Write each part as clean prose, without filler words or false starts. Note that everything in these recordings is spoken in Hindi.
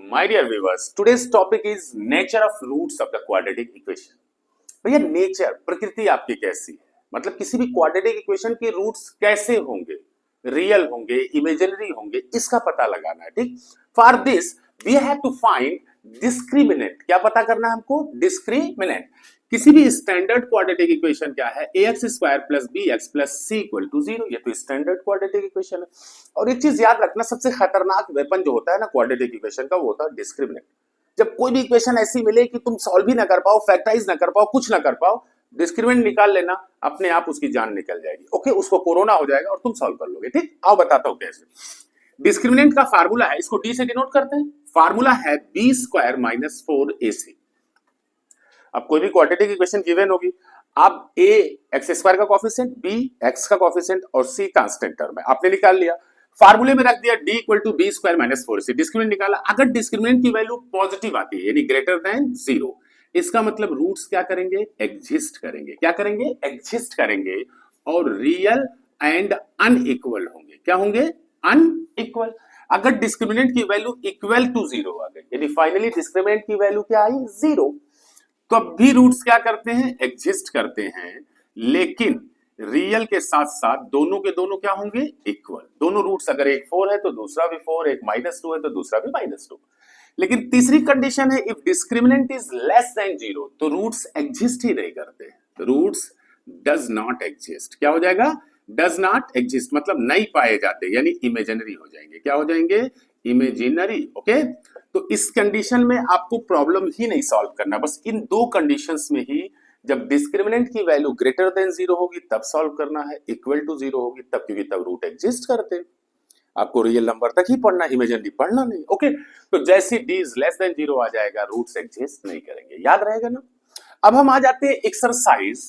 My dear viewers, today's topic is nature of roots of the quadratic equation. भैया नेचर प्रकृति आपकी कैसी है, मतलब किसी भी क्वाड्रेटिक इक्वेशन के रूट्स कैसे होंगे, रियल होंगे, इमेजिनरी होंगे, इसका पता लगाना है। ठीक, for this we have to find discriminant. क्या पता करना है हमको? डिस्क्रिमिनेंट। किसी भी स्टैंडर्ड क्वाड्रेटिक इक्वेशन क्या है? ax square plus bx plus c equal to 0। ये तो स्टैंडर्ड क्वाड्रेटिक इक्वेशन है। और एक चीज याद रखना, सबसे खतरनाक वेपन जो होता है ना क्वाड्रेटिक इक्वेशन का, वो होता है डिस्क्रिमिनेंट। जब कोई भी इक्वेशन ऐसी मिले कि तुम सॉल्व ही ना कर पाओ, फैक्टराइज ना कर पाओ, कुछ ना कर पाओ, डिस्क्रिमिनेंट निकाल लेना, अपने आप उसकी जान निकल जाएगी। ओके, उसको कोरोना हो जाएगा और तुम सॉल्व कर लोगे। ठीक, आओ बताता हूं कैसे। डिस्क्रिमिनेंट का फार्मूला है, इसको डी से डिनोट करते हैं। फार्मूला है बी स्क्वायर माइनस 4ac। अब कोई भी क्वाड्रेटिक इक्वेशन गिवन होगी, आप a एक्स स्क्वायर का कोफिशिएंट, b x का कोफिशिएंट और c कांस्टेंट टर्म है, आपने निकाल लिया। फार्मूले में रख दिया d equal to B square minus 4c। Discriminant निकाला। अगर डिस्क्रिमिनेंट की वैल्यू पॉजिटिव आती है यानी ग्रेटर देन 0, इसका मतलब रूट्स क्या करेंगे? एग्जिस्ट करेंगे। क्या करेंगे? एग्जिस्ट करेंगे और रियल एंड अनइक्वल होंगे। क्या होंगे? अनइक्वल। अगर डिस्क्रिमिनेंट की वैल्यू इक्वल टू 0 आ गई यानी फाइनली डिस्क्रिमिनेंट की वैल्यू क्या आई? 0, तो अब भी रूट्स क्या करते हैं? एग्जिस्ट करते हैं, लेकिन रियल के साथ साथ दोनों के दोनों क्या होंगे? इक्वल। दोनों रूट्स, अगर एक 4 है तो दूसरा भी 4, एक -2 है तो दूसरा भी -2। लेकिन तीसरी कंडीशन है, if discriminant is less than 0, तो रूट्स एग्जिस्ट ही नहीं करते। Roots does not exist. क्या हो जाएगा? डज नॉट एग्जिस्ट, मतलब नहीं पाए जाते, यानी इमेजिनरी हो जाएंगे। क्या हो जाएंगे? इमेजिनरी। ओके, तो इस कंडीशन में आपको प्रॉब्लम ही नहीं सॉल्व करना, बस इन दो कंडीशंस में ही, जब डिस्क्रिमिनेंट की वैल्यू ग्रेटर देन 0 होगी तब सॉल्व करना है, इक्वल टू 0 होगी तब, क्योंकि तब रूट एग्जिस्ट करते हैं। आपको रियल नंबर तक ही पढ़ना, इमेजिनरी पढ़ना नहीं। ओके, तो जैसे डी इज लेस देन 0 आ जाएगा, रूट्स एग्जिस्ट नहीं करेंगे। याद रहेगा ना? अब हम आ जाते हैं एक्सरसाइज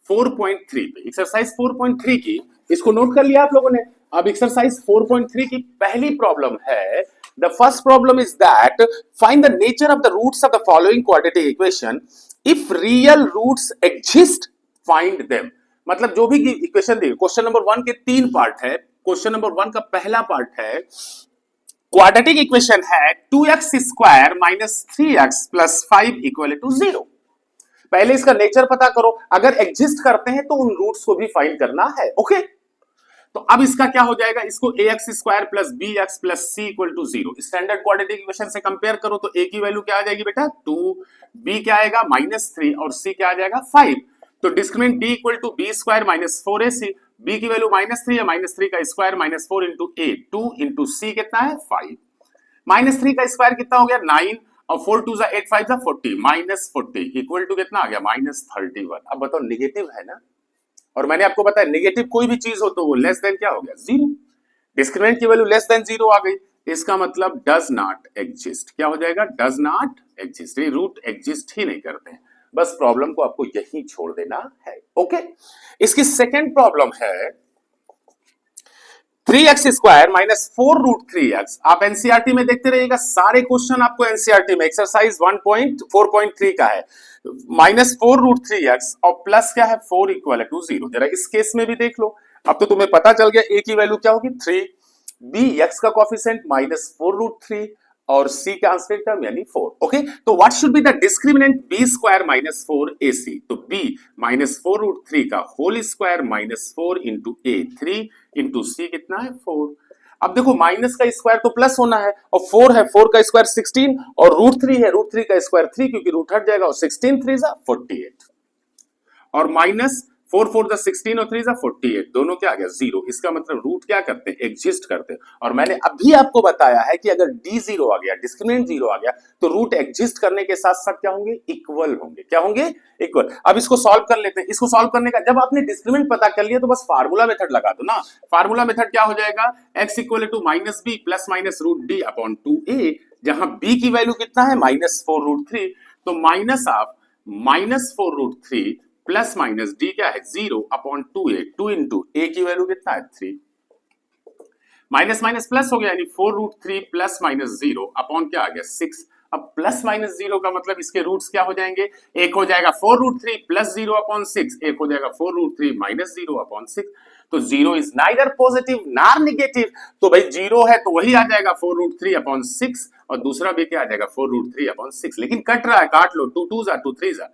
4.3 पे। एक्सरसाइज 4.3 की, इसको नोट कर लिया आप लोगों ने। अब एक्सरसाइज 4.3 की पहली प्रॉब्लम है, the first problem is that find the nature of the roots of the following quadratic equation. If real roots exist, find them. मतलब जो भी इक्वेशन दी, क्वेश्चन नंबर 1 के 3 पार्ट है। क्वेश्चन नंबर 1 का पहला पार्ट है, क्वाड्रेटिक इक्वेशन है 2x square minus 3x plus 5 equal to 0। पहले इसका नेचर पता करो, अगर एग्जिस्ट करते हैं तो उन रूट्स को भी फाइंड करना है। ओके, तो अब इसका क्या हो जाएगा? इसको ax square plus B X plus C equal to 0 standard quadratic equation से कंपेयर करो तो a की वैल्यू क्या आ जाएगी बेटा? 2, b क्या आएगा? -3 और c क्या आ जाएगा? 5। तो discriminant d equal to B square minus 4ac। b की वैल्यू -3 है, -3 का square -4 into a, 2 into c कितना है? 5। -3 का स्क्वायर कितना हो गया? 9 और 4 2 8 5 40, -40 इक्वल टू कितना आ गया? -31। अब बताओ, निगेटिव है ना? और मैंने आपको बताया नेगेटिव कोई भी चीज हो तो वो लेस देन क्या हो गया? 0। डिस्क्रिमिनेंट की वैल्यू लेस देन 0 आ गई, इसका मतलब डज नॉट एग्जिस्ट। क्या हो जाएगा? Does not exist. ये रूट एग्जिस्ट ही नहीं करते हैं। बस प्रॉब्लम को आपको यही छोड़ देना है। ओके, इसकी सेकेंड प्रॉब्लम है 3x square minus 4 root 3x। आप एनसीईआरटी में देखते रहिएगा, सारे क्वेश्चन आपको एनसीईआरटी में एक्सरसाइज 1.4.3 का है। -4 रूट 3x और प्लस क्या है? 4 इक्वल टू 0। जरा इस केस में भी देख लो। अब तो तुम्हें पता चल गया a की वैल्यू क्या होगी? 3, b x का कोफिशिएंट -4 रूट 3 और c का कांस्टेंट टर्म यानी 4। ओके, तो what should be the discriminant? b square minus 4ac। तो b -4 रूट 3 का whole square -4 into a, 3 into c कितना है? 4। अब देखो, माइनस का स्क्वायर तो प्लस होना है और 4 है, 4 का स्क्वायर 16 और रूट 3 है, रूट 3 का स्क्वायर 3 क्योंकि रूट हट जाएगा और 16 3 48 और माइनस 4 4 16 और 3 48, दोनों क्या आ गया? 0। इसका मतलब रूट क्या करते हैं? एग्जिस्ट करते हैं। और मैंने अभी आपको बताया है कि अगर d 0 आ गया, डिस्क्रिमिनेंट 0 आ गया, तो रूट एग्जिस्ट करने के साथ साथ क्या होंगे? इक्वल होंगे। क्या होंगे? इक्वल। अब इसको सॉल्व कर लेते हैं। इसको सॉल्व करने का, जब आपने डिस्क्रिमिनेंट पता कर लिया तो बस फार्मूला मेथड लगा दो ना। फार्मूला मेथड क्या हो जाएगा? x equal to minus B plus minus root D upon 2a, जहां b की वैल्यू कितना है? -4 रूट 3। तो minus of -4 root 3 plus minus D क्या है? 0 अपॉन 2a, 2 इंटू a की वैल्यू कितना है? 3। माइनस माइनस प्लस हो गया यानी 4 रूट 3 प्लस माइनस 0 अपॉन क्या आ गया? 6 अब प्लस माइनस जीरो का मतलब इसके रूट्स क्या हो जाएंगे, एक हो जाएगा 4√3 प्लस 0/6, एक हो जाएगा 4√3 माइनस 0/6। तो जीरो इज नाइदर पॉजिटिव नार निगेटिव, तो भाई जीरो है तो वही आ जाएगा 4√3/6 और दूसरा भी क्या आ जाएगा 4√3/6। लेकिन कट रहा है, काट लो, 2 2 2 3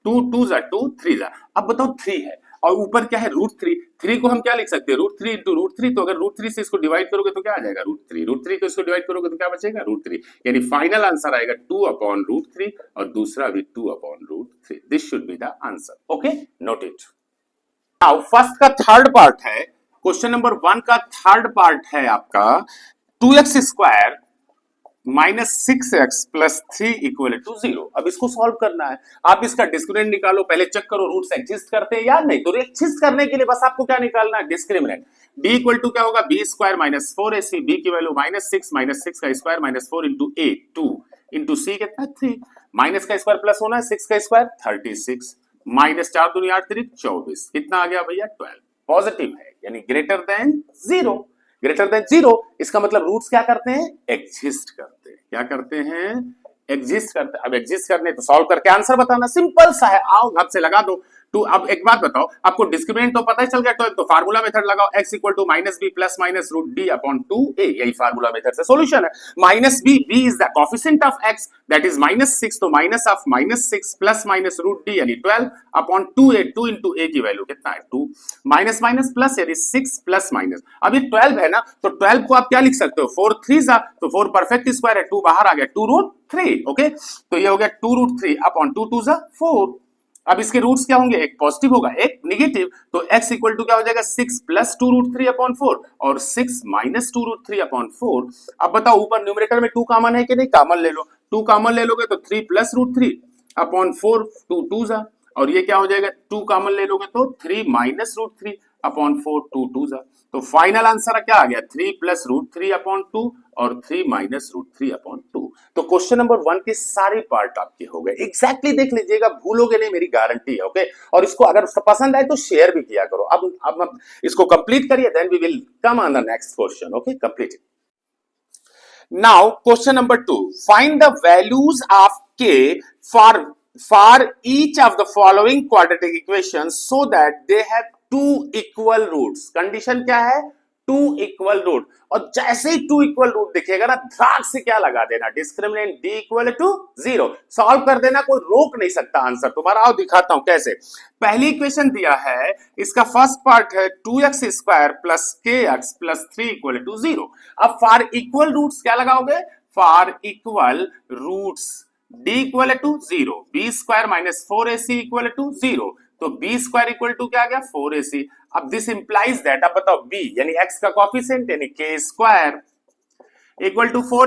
2 2 2 3। अब बताओ 3 है और ऊपर क्या है √3, 3 को हम क्या लिख सकते हैं √3 × √3, तो अगर √3 से इसको डिवाइड करोगे तो क्या आ जाएगा √3 को इसको डिवाइड करोगे तो क्या बचेगा √3, यानी फाइनल आंसर आएगा 2/√3 और दूसरा भी 2/√3। This should be the answer. Okay, note it. Now first का थर्ड पार्ट है, क्वेश्चन नंबर 1 का थर्ड पार्ट है आपका 2x² -6x + 3 = 0। अब इसको सॉल्व करना है, आप इसका डिस्क्रिमिनेंट निकालो, पहले चेक करो रूट्स एग्जिस्ट करते हैं या नहीं। तो एग्जिस्ट करने के लिए बस आपको क्या निकालना है, डिस्क्रिमिनेंट। d = क्या होगा b² - 4ac, b की वैल्यू -6 - 6 का स्क्वायर -4 × a 2 × c कितना 3, माइनस का स्क्वायर प्लस होना है 6 का स्क्वायर 36 -4 दूनी 8 3 24, कितना आ गया भैया 12। पॉजिटिव है यानी ग्रेटर देन 0, ग्रेटर देन 0 इसका मतलब रूट्स क्या करते हैं, एग्जिस्ट करते हैं। क्या करते हैं, एग्जिस्ट करते हैं। अब एग्जिस्ट करने तो सॉल्व करके आंसर बताना, सिंपल सा है, आओ घप से लगा दो। टू, अब एक बात बताओ, आपको डिस्क्रिमिनेंट तो पता ही चल गया, तो फार्मूला मेथड लगाओ, x = -b + -√d/2a, यही फार्मूला मेथड से सॉल्यूशन है। -b, b is the coefficient of x, that is -6, तो माइनस ऑफ -6 + -√d यानी 12/2a, 2 × a की वैल्यू कितना है 2, माइनस माइनस प्लस यानी 6 प्लस माइनस। अब ये 12 है ना, तो 12 को आप क्या लिख सकते हो 4 3 तो 4 परफेक्ट स्क्वायर है, 2 बाहर आ गया 2√3। ओके, तो ये हो गया 2√3/2 2 4। अब इसके रूट्स क्या होंगे, एक पॉजिटिव होगा एक निगेटिव, तो x = क्या हो जाएगा 6 + 2√3/4 और 6 - 2√3/4। अब बताओ ऊपर न्यूमरेटर में 2 कॉमन है कि नहीं, कॉमन ले लो, 2 कॉमन ले लोगे तो 3 + √3/4 2 2 और ये क्या हो जाएगा 2 कॉमन ले लोगे तो 3 - √3/4 2 2 तो फाइनल आंसर क्या आ गया 3 + √3/2 और 3 - √3/2। तो क्वेश्चन नंबर 1 के सारे पार्ट आपके हो गए, एग्जैक्टली देख लीजिएगा, भूलोगे नहीं मेरी गारंटी है। ओके, और इसको अगर पसंद आए तो शेयर भी किया करो। अब इसको कंप्लीट करिए, then we will come on the next question. Okay, complete. Now question number 2, find the values of k for each of the following quadratic equations so that they have two equal roots। Condition क्या है, 2 इक्वल रूट, और जैसे ही 2 इक्वल रूट दिखेगा ना, धड़ाक से क्या लगा देना, डिस्क्रिमिनेंट d = 0, सॉल्व कर देना, कोई रोक नहीं सकता आंसर तुम्हारा। आओ दिखाता हूं कैसे। पहली इक्वेशन दिया है, इसका फर्स्ट पार्ट है 2x² + kx + 3 = 0। अब फॉर इक्वल रूट्स क्या लगाओगे, for equal roots d = 0, b² - 4ac = 0, तो b² = क्या आ गया 4ac। अब दिस इंप्लाइज दैट, अब बताओ b यानी x का कोएफिशिएंट यानी k² = 4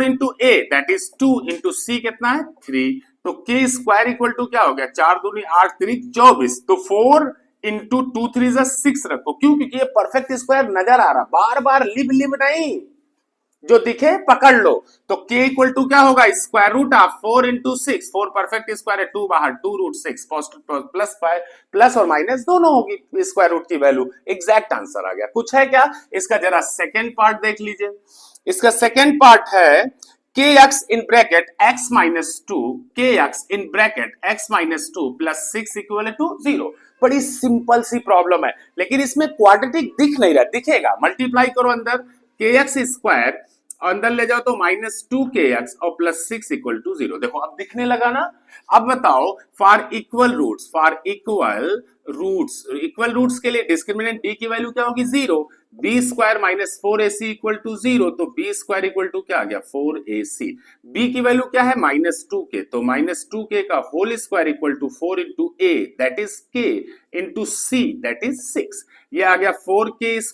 × a, that is 2 × c कितना है 3, तो k² = क्या हो गया 4 दूनी 8 3 24, तो 4 × 2 3 6 रखो, क्यों, क्योंकि ये परफेक्ट स्क्वायर नजर आ रहा, बार बार लिब नहीं, जो दिखे पकड़ लो। तो k = क्या होगा square root of 4 × 6, 4 perfect square है, 2 बाहर 2√6 प्लस 5 प्लस और माइनस दोनों होगी स्क्वायर रूट की वैल्यू, एग्जैक्ट आंसर आ गया। कुछ है क्या, इसका जरा सेकेंड पार्ट देख लीजिए। इसका सेकेंड पार्ट है kx in bracket x - 2 kx in bracket x - 2 + 6 = 0। बड़ी सिंपल सी प्रॉब्लम है, लेकिन इसमें क्वाड्रेटिक दिख नहीं रहा, दिखेगा, मल्टीप्लाई करो अंदर kx² अंदर ले जाओ तो -2kx और +6 = 0। देखो अब दिखने लगा ना। अब बताओ for equal roots, equal roots के लिए डिस्क्रिमिनेंट d की वैल्यू क्या होगी 0, b² - 4ac = 0, तो b² = क्या आ गया 4ac, b की वैल्यू क्या है -2k, तो -2k का whole square = 4 × a, that is k × c, that is 6, ये आ गया 4k² =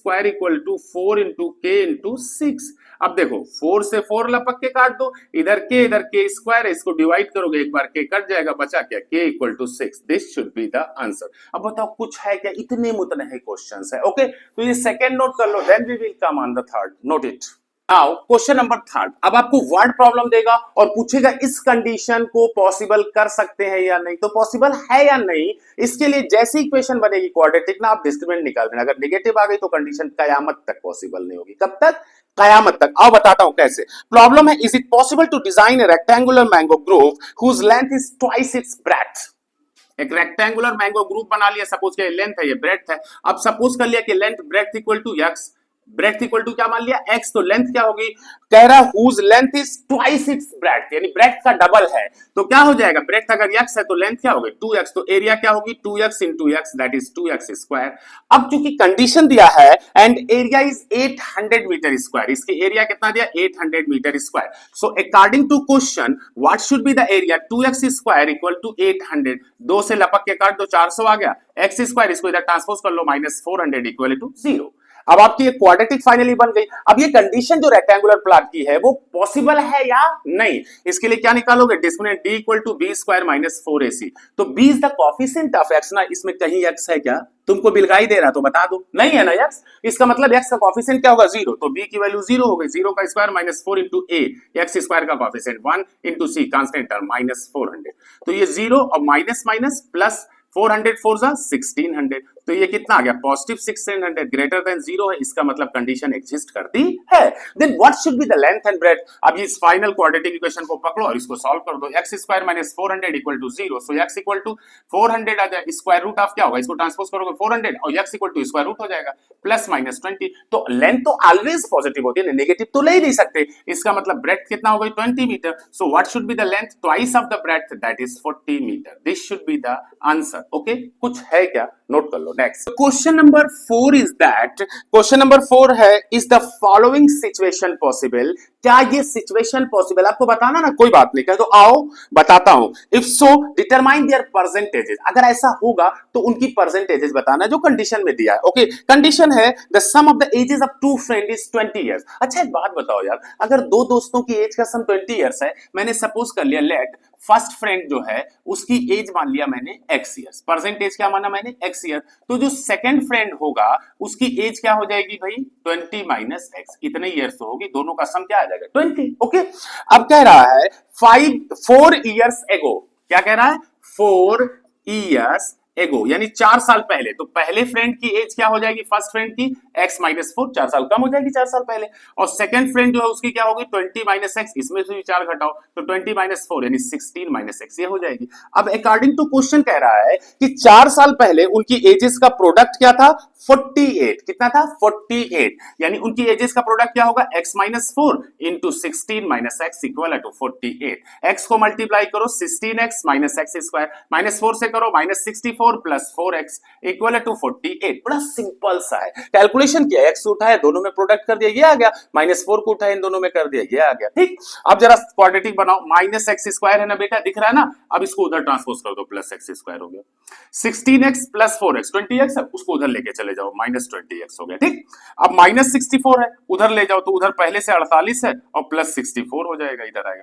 4 × k × 6। अब देखो 4 से 4 लपक के काट दो, इधर k स्क्वायर है, इसको डिवाइड करोगे एक बार k कट जाएगा, बचा क्या k = 6। This should be the answer. अब बताओ कुछ है क्या, इतने मुतने है क्वेश्चंस है। ओके, तो ये सेकंड नोट कर लो, then we will come on the third, note it. Now question number third, अब आपको वर्ड प्रॉब्लम देगा और पूछेगा इस कंडीशन को पॉसिबल कर सकते हैं या नहीं, तो पॉसिबल है या नहीं, इसके लिए जैसी इक्वेशन बनेगी क्वाड्रेटिक ना, आप डिस्क्रिमिनेंट निकाल देना, अगर नेगेटिव आ गई तो कंडीशन कयामत तक पॉसिबल नहीं होगी। कब तक, कयामत तक। आओ बताता हूं कैसे। प्रॉब्लम है, is it possible to design a rectangular mango grove whose length is twice its breadth. एक रेक्टेंगुलर मैंगो ग्रुप बना लिया, सपोज के लेंथ है, ये ब्रेथ है। अब सपोज कर लिया कि length breadth equal to X, breadth equal to क्या मान लिया, एक्स, तो लेंथ क्या होगी, कह रहा whose length is twice its breadth, यानी ब्रेथ का डबल है। तो क्या हो जाएगा, ब्रेथ अगर एक्स है तो लेंथ क्या होगी 2x, तो एरिया क्या होगी 2x into X, that is 2x square. अब चूंकि कंडीशन दिया है and area is 800 metre square, इसकी एरिया कितना दिया 800 metre square. So according to question what should be the area, 2x square equal to 800, 2 से लपक के काट दो 400 आ गया, एक्स स्क्वायर इसको इधर ट्रांसपोज कर लो -400 इक्वल टू 0। अब आपकी एक क्वाड्रेटिक फाइनली बन गई। अब ये कंडीशन जो रेक्टेंगुलर प्लॉट की है वो पॉसिबल है या नहीं, इसके लिए क्या निकालोगे, discriminant d equal to B square minus 4ac। तो b is the coefficient of x ना, इसमें कहीं x है क्या, तुमको बिलगाई दे रहा तो बता दो, नहीं है ना x, इसका मतलब x का कोफिशिएंट क्या होगा 0, तो b की वैल्यू 0 हो गई, 0 का square minus 4 into a, x square का coefficient 1 into c constant term minus 400, तो ये 0 और माइनस माइनस प्लस 400 4 जा 1600, तो ये कितना आ गया पॉजिटिव 1600, ग्रेटर देन 0 है, इसका मतलब कंडीशन एग्जिस्ट करती है। Then what should be the length and breadth. अब इस फाइनल क्वाड्रेटिक इक्वेशन को पकड़ो और इसको सॉल्व कर दो, x square minus 400 equal to 0, so x equal to 400 आ जाए, स्क्वायर रूट ऑफ क्या होगा, इसको ट्रांसपोज करोगे 400 और x equal to square root हो जाएगा प्लस माइनस 20, तो लेंथ तो ऑलवेज पॉजिटिव होती है, नेगेटिव तो ले ही नहीं सकते, इसका मतलब ब्रेथ कितना हो गई 20 metre, so what should be the length twice of the breadth, that is 40 metre, this should be the answer. Okay, कुछ है क्या, नोट कर लो। Next question number 4 is that, question number 4 है, is the following situation possible, क्या ये सिचुएशन पॉसिबल, आपको बताना ना, कोई बात नहीं, कह दो आओ बताता हूं। If so determine there percentages, अगर ऐसा होगा तो उनकी परसेंटेजेस बताना जो कंडीशन में दिया है। ओके, कंडीशन है the sum of the ages of two friend is 20 years. अच्छा एक बात बताओ यार, अगर दो दोस्तों की एज का सम 20 इयर्स है, मैंने सपोज कर लिया लेट फर्स्ट फ्रेंड जो है उसकी एज मान लिया मैंने x ईयर्स, परसेंटेज क्या माना मैंने x ईयर, तो जो सेकंड फ्रेंड होगा उसकी एज क्या हो जाएगी भाई 20 माइनस x, इतने ईयर्स तो होगी, दोनों का सम क्या आ जाएगा 20। ओके, अब कह रहा है 4 इयर्स एगो, क्या कह रहा है 4 इयर्स एगो, यानी 4 साल पहले, तो पहले फ्रेंड की एज क्या हो जाएगी फर्स्ट फ्रेंड की x माइनस 4, 4 साल कम हो जाएगी 4 साल पहले, और सेकंड फ्रेंड जो है उसकी क्या होगी 20 माइनस x, इसमें से भी 4 घटाओ तो 20 माइनस 4 यानी 16 माइनस x, ये हो जाएगी। अब अकॉर्डिंग टू क्वेश्चन कह रहा है कि 4 साल पहले उनकी एजेस का प्रोडक्ट क्या था 48, कितना था 48, यानी उनकी एजेस का प्रोडक्ट क्या होगा x minus 4 into 16 minus x equal to 48, x को मल्टीप्लाई करो 16x minus x square, minus 4 से करो minus 64 plus 4x equal to 48, बड़ा सिंपल सा है, कैलकुलेशन किया, x उठाया दोनों में प्रोडक्ट कर दिया ये आ गया, माइनस 4 को उठाया इन दोनों में कर दिया ये आ गया। ठीक, अब जरा क्वाड्रेटिक बनाओ, माइनस x स्क्वायर है ना बेटा, दिख रहा है ना, अब इसको उधर ट्रांसपोज कर दो प्लस x स्क्वायर हो गया, 16x प्लस 4x 20x है, उसको उधर लेके चले जाओ माइनस 20x हो गया। ठीक, अब माइनस 64 है उधर ले जाओ तो उधर पहले से 48 है और प्लस 64 हो जाएगा, इधर आएगा,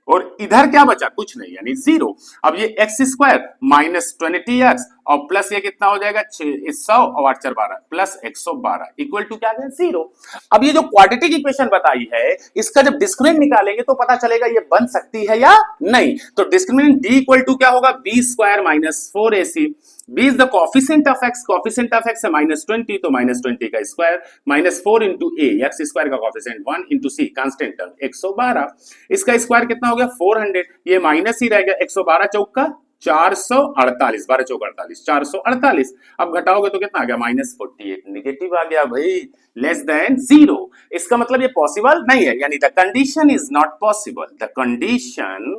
और इधर क्या बचा कुछ नहीं यानी 0। अब ये x स्क्वायर माइनस 20x और प्लस ये कितना हो जाएगा 100 और 8 4 12 प्लस 112 इक्वल टू क्या है 0। अब ये जो क्वाड्रेटिक इक्वेशन बताई है इसका जब डिस्क्रिमिनेंट निकालेंगे तो पता चलेगा ये बन सकती है या नहीं, तो डिस्क्रिमिनेंट d इक्वल टू क्या होगा b square minus 4ac, b is the coefficient of x, coefficient of x है माइनस 20, तो माइनस 20 का square minus 4 into a, x square का coefficient 1 into c constant term 112, इसका स्क्वायर कितना हो गया 400, ये माइनस ही रह गया, 112 चौक का 448, 12 चौक 48, 448, अब घटाओगे तो कितना आ गया माइनस 48, निगेटिव आ गया भाई, लेस देन 0, इसका मतलब ये पॉसिबल नहीं है, यानी the condition is not possible, the condition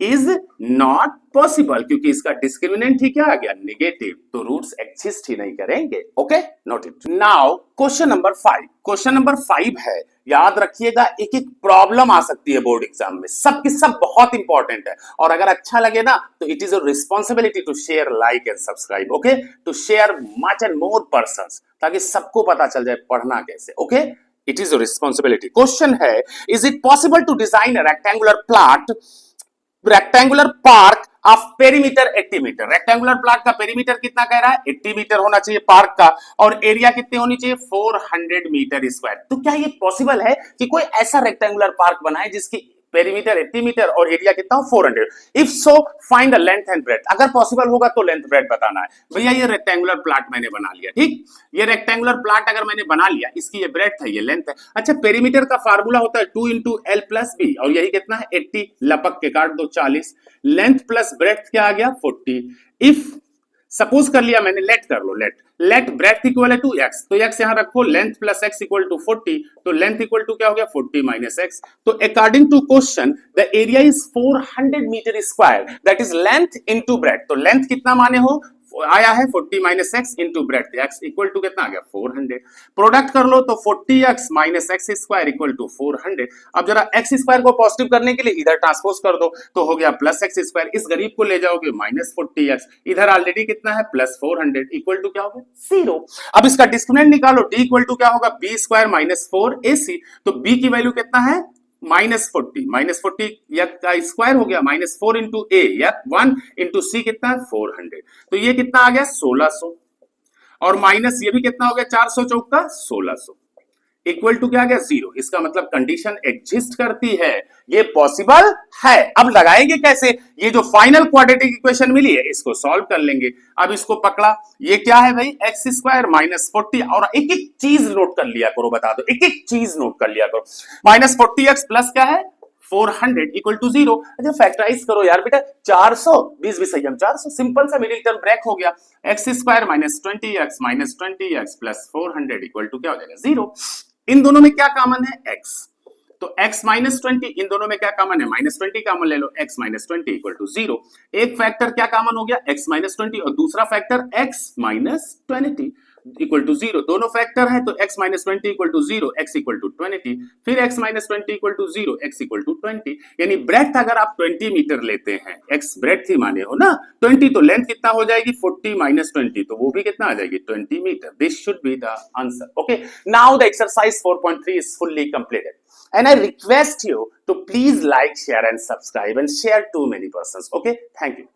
is not possible, क्योंकि इसका डिस्क्रिमिनेंट ही क्या आ गया नेगेटिव, तो रूट्स एग्जिस्ट ही नहीं करेंगे। Okay, note it. Now question number 5, question number 5 है, याद रखिएगा एक एक प्रॉब्लम आ सकती है बोर्ड एग्जाम में, सब की सब बहुत इंपॉर्टेंट है, और अगर अच्छा लगे ना तो it is your responsibility to share, like and subscribe, okay, to share much and more persons, ताकि सबको पता चल जाए पढ़ना कैसे। Okay, it is your responsibility. Question है, is it possible to design a rectangular plot, rectangular park of perimeter 80 metre, rectangular plot का पेरीमीटर कितना कह रहा है 80 मीटर होना चाहिए पार्क का, और एरिया कितनी होनी चाहिए 400 मीटर स्क्वायर। तो क्या ये पॉसिबल है कि कोई ऐसा रेक्टेंगुलर पार्क बनाए जिसकी पेरीमीटर 80 मीटर और एरिया कितना हो 400। If so find the length and breadth, अगर पॉसिबल होगा तो लेंथ ब्रेड्थ बताना है। भैया ये रेक्टेंगुलर प्लॉट मैंने बना लिया, ठीक, ये रेक्टेंगुलर प्लॉट अगर मैंने बना लिया, इसकी ये ब्रेड्थ है, ये लेंथ है। अच्छा, पेरीमीटर का फार्मूला होता है 2 × L + B और यही कितना है 80, लपक के काट दो 40, लेंथ प्लस ब्रेड्थ क्या आ गया 40। इफ सपोज कर लिया मैंने, लेट कर लो, लेट ब्रेड्थ इक्वल है टू x, तो x यहां रखो, length plus x equal to 40, तो लेंथ इक्वल टू क्या हो गया 40 माइनस x। तो according to question the area is 400 metre square, that is length into breadth. तो लेंथ कितना माने हो आया है 40 minus x into breadth, x equal to कितना आ गया 400। प्रोडक्ट कर लो तो 40x minus x square equal to 400। अब जरा x स्क्वायर को पॉजिटिव करने के लिए इधर ट्रांसपोज कर दो, तो हो गया प्लस x स्क्वायर, इस गरीब को ले जाओगे माइनस 40x, इधर ऑलरेडी कितना है प्लस 400 इक्वल टू क्या होगा 0। अब इसका डिस्क्रिमिनेंट निकालो, d इक्वल टू क्या होगा b स्क्वायर माइनस 4ac, तो b की वैल्यू कितना है -40 या का स्क्वायर हो गया -4 इंटू ए या 1 इंटू सी कितना है 400, तो ये कितना आ गया 1600 और माइनस ये भी कितना हो गया 400 चौका 1600 इक्वल टू क्या आ गया 0। इसका मतलब कंडीशन एग्जिस्ट करती है, ये पॉसिबल है। अब लगाएंगे कैसे, ये जो फाइनल क्वाड्रेटिक इक्वेशन मिली है इसको सॉल्व कर लेंगे। अब इसको पकड़ा, ये क्या है भाई x स्क्वायर माइनस 40, और एक एक चीज नोट कर लिया करो, बता दो एक एक चीज नोट कर लिया करो। माइनस 40x प्लस क्या है 400 इक्वल टू 0। अच्छा फैक्टराइज करो यार बेटा, 400 20 भी सही, हम 400, सिंपल सा मिडिल टर्म ब्रेक हो गया। x square minus 20x plus 400 equal to क्या हो जाएगा 0। इन दोनों में क्या कॉमन है x, तो x माइनस 20, इन दोनों में क्या कॉमन है -20 कॉमन ले लो, x माइनस 20 इक्वल टू 0। एक फैक्टर क्या कॉमन हो गया x माइनस 20 और दूसरा factor x minus 20 equal to 0। दोनों फैक्टर है तो x minus 20 equal to 0, x equal to 20, फिर x minus 20 equal to 0, x equal to 20। यानी ब्रेड्थ अगर आप 20 मीटर लेते हैं, x ब्रेड्थ ही माने हो ना 20, तो लेंथ कितना हो जाएगी 40 माइनस 20, तो वो भी कितना आ जाएगी 20 metre. This should be the answer. Okay, now the exercise 4.3 is fully completed and I request you to please like, share and subscribe and share to many persons. Okay, thank you.